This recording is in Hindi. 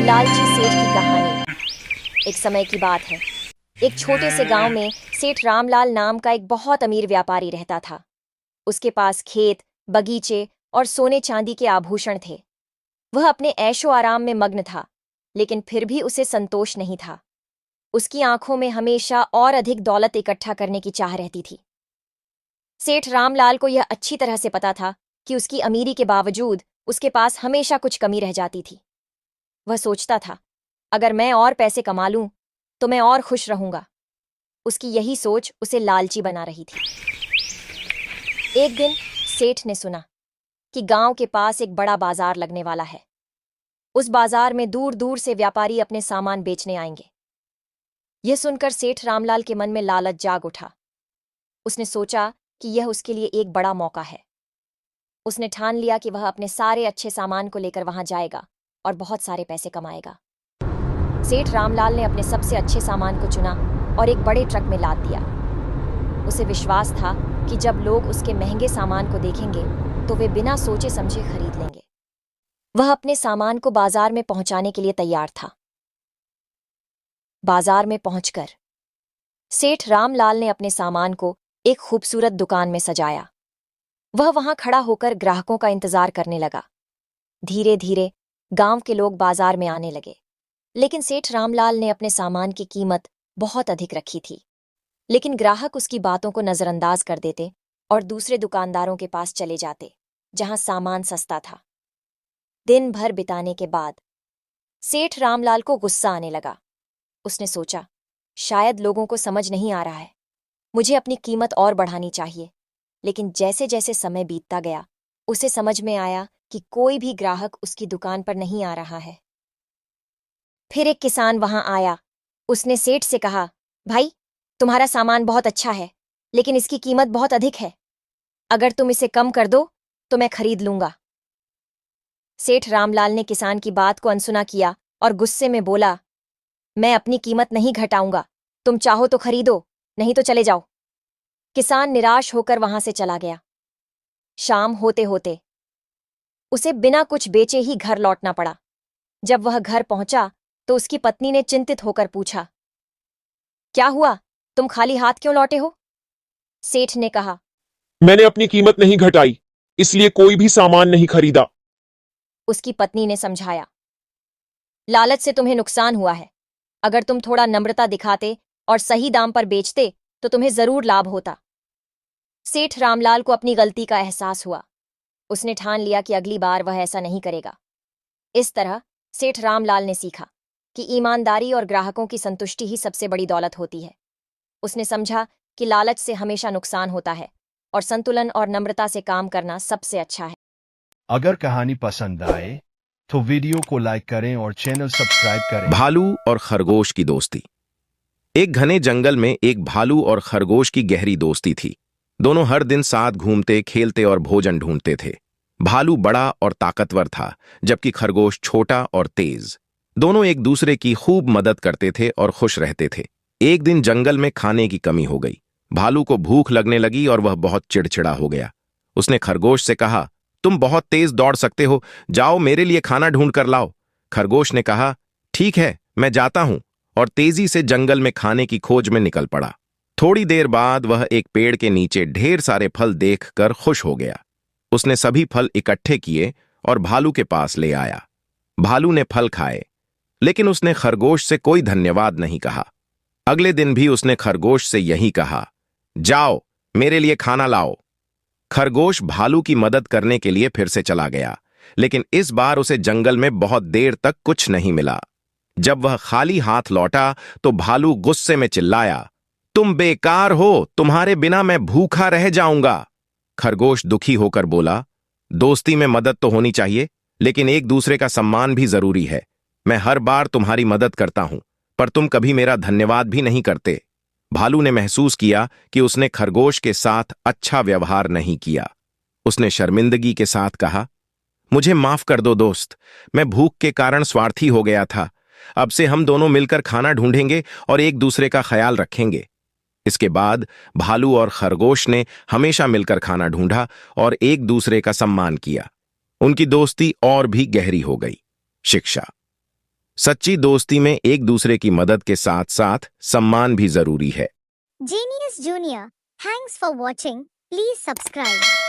लालची सेठ की कहानी। एक समय की बात है, एक छोटे से गांव में सेठ रामलाल नाम का एक बहुत अमीर व्यापारी रहता था। उसके पास खेत, बगीचे और सोने चांदी के आभूषण थे। वह अपने ऐशो आराम में मग्न था, लेकिन फिर भी उसे संतोष नहीं था। उसकी आंखों में हमेशा और अधिक दौलत इकट्ठा करने की चाह रहती थी। सेठ रामलाल को यह अच्छी तरह से पता था कि उसकी अमीरी के बावजूद उसके पास हमेशा कुछ कमी रह जाती थी। वह सोचता था, अगर मैं और पैसे कमा लूं तो मैं और खुश रहूंगा। उसकी यही सोच उसे लालची बना रही थी। एक दिन सेठ ने सुना कि गांव के पास एक बड़ा बाजार लगने वाला है। उस बाजार में दूर दूर से व्यापारी अपने सामान बेचने आएंगे। यह सुनकर सेठ रामलाल के मन में लालच जाग उठा। उसने सोचा कि यह उसके लिए एक बड़ा मौका है। उसने ठान लिया कि वह अपने सारे अच्छे सामान को लेकर वहां जाएगा और बहुत सारे पैसे कमाएगा। सेठ रामलाल ने अपने सबसे अच्छे सामान को चुना और एक बड़े ट्रक में लाद दिया। उसे विश्वास था कि जब लोग उसके महंगे सामान को देखेंगे तो वे बिना सोचे समझे खरीद लेंगे। वह अपने सामान को बाजार में पहुंचाने के लिए तैयार था। बाजार में पहुंचकर सेठ रामलाल ने अपने सामान को एक खूबसूरत दुकान में सजाया। वह वहां खड़ा होकर ग्राहकों का इंतजार करने लगा। धीरे धीरे गांव के लोग बाजार में आने लगे, लेकिन सेठ रामलाल ने अपने सामान की कीमत बहुत अधिक रखी थी। लेकिन ग्राहक उसकी बातों को नजरअंदाज कर देते और दूसरे दुकानदारों के पास चले जाते जहां सामान सस्ता था। दिन भर बिताने के बाद सेठ रामलाल को गुस्सा आने लगा। उसने सोचा, शायद लोगों को समझ नहीं आ रहा है, मुझे अपनी कीमत और बढ़ानी चाहिए। लेकिन जैसे जैसे समय बीतता गया उसे समझ में आया कि कोई भी ग्राहक उसकी दुकान पर नहीं आ रहा है। फिर एक किसान वहां आया। उसने सेठ से कहा, भाई, तुम्हारा सामान बहुत अच्छा है, लेकिन इसकी कीमत बहुत अधिक है। अगर तुम इसे कम कर दो तो मैं खरीद लूंगा। सेठ रामलाल ने किसान की बात को अनसुना किया और गुस्से में बोला, मैं अपनी कीमत नहीं घटाऊंगा। तुम चाहो तो खरीदो, नहीं तो चले जाओ। किसान निराश होकर वहां से चला गया। शाम होते होते उसे बिना कुछ बेचे ही घर लौटना पड़ा। जब वह घर पहुंचा तो उसकी पत्नी ने चिंतित होकर पूछा, क्या हुआ, तुम खाली हाथ क्यों लौटे हो? सेठ ने कहा, मैंने अपनी कीमत नहीं घटाई, इसलिए कोई भी सामान नहीं खरीदा। उसकी पत्नी ने समझाया, लालच से तुम्हें नुकसान हुआ है। अगर तुम थोड़ा नम्रता दिखाते और सही दाम पर बेचते तो तुम्हें जरूर लाभ होता। सेठ रामलाल को अपनी गलती का एहसास हुआ। उसने ठान लिया कि अगली बार वह ऐसा नहीं करेगा। इस तरह सेठ रामलाल ने सीखा कि ईमानदारी और ग्राहकों की संतुष्टि ही सबसे बड़ी दौलत होती है। उसने समझा कि लालच से हमेशा नुकसान होता है और संतुलन और नम्रता से काम करना सबसे अच्छा है। अगर कहानी पसंद आए तो वीडियो को लाइक करें और चैनल सब्सक्राइब करें। भालू और खरगोश की दोस्ती। एक घने जंगल में एक भालू और खरगोश की गहरी दोस्ती थी। दोनों हर दिन साथ घूमते, खेलते और भोजन ढूंढते थे। भालू बड़ा और ताकतवर था, जबकि खरगोश छोटा और तेज। दोनों एक दूसरे की खूब मदद करते थे और खुश रहते थे। एक दिन जंगल में खाने की कमी हो गई। भालू को भूख लगने लगी और वह बहुत चिड़चिड़ा हो गया। उसने खरगोश से कहा, तुम बहुत तेज दौड़ सकते हो, जाओ मेरे लिए खाना ढूंढ कर लाओ। खरगोश ने कहा, ठीक है, मैं जाता हूं, और तेजी से जंगल में खाने की खोज में निकल पड़ा। थोड़ी देर बाद वह एक पेड़ के नीचे ढेर सारे फल देखकर खुश हो गया। उसने सभी फल इकट्ठे किए और भालू के पास ले आया। भालू ने फल खाए, लेकिन उसने खरगोश से कोई धन्यवाद नहीं कहा। अगले दिन भी उसने खरगोश से यही कहा, जाओ मेरे लिए खाना लाओ। खरगोश भालू की मदद करने के लिए फिर से चला गया, लेकिन इस बार उसे जंगल में बहुत देर तक कुछ नहीं मिला। जब वह खाली हाथ लौटा तो भालू गुस्से में चिल्लाया, तुम बेकार हो, तुम्हारे बिना मैं भूखा रह जाऊंगा। खरगोश दुखी होकर बोला, दोस्ती में मदद तो होनी चाहिए, लेकिन एक दूसरे का सम्मान भी जरूरी है। मैं हर बार तुम्हारी मदद करता हूं, पर तुम कभी मेरा धन्यवाद भी नहीं करते। भालू ने महसूस किया कि उसने खरगोश के साथ अच्छा व्यवहार नहीं किया। उसने शर्मिंदगी के साथ कहा, मुझे माफ कर दो दोस्त, मैं भूख के कारण स्वार्थी हो गया था। अब से हम दोनों मिलकर खाना ढूंढेंगे और एक दूसरे का ख्याल रखेंगे। इसके बाद भालू और खरगोश ने हमेशा मिलकर खाना ढूंढा और एक दूसरे का सम्मान किया। उनकी दोस्ती और भी गहरी हो गई। शिक्षा। सच्ची दोस्ती में एक दूसरे की मदद के साथ साथ सम्मान भी जरूरी है। Genius Junior, thanks for watching. Please subscribe.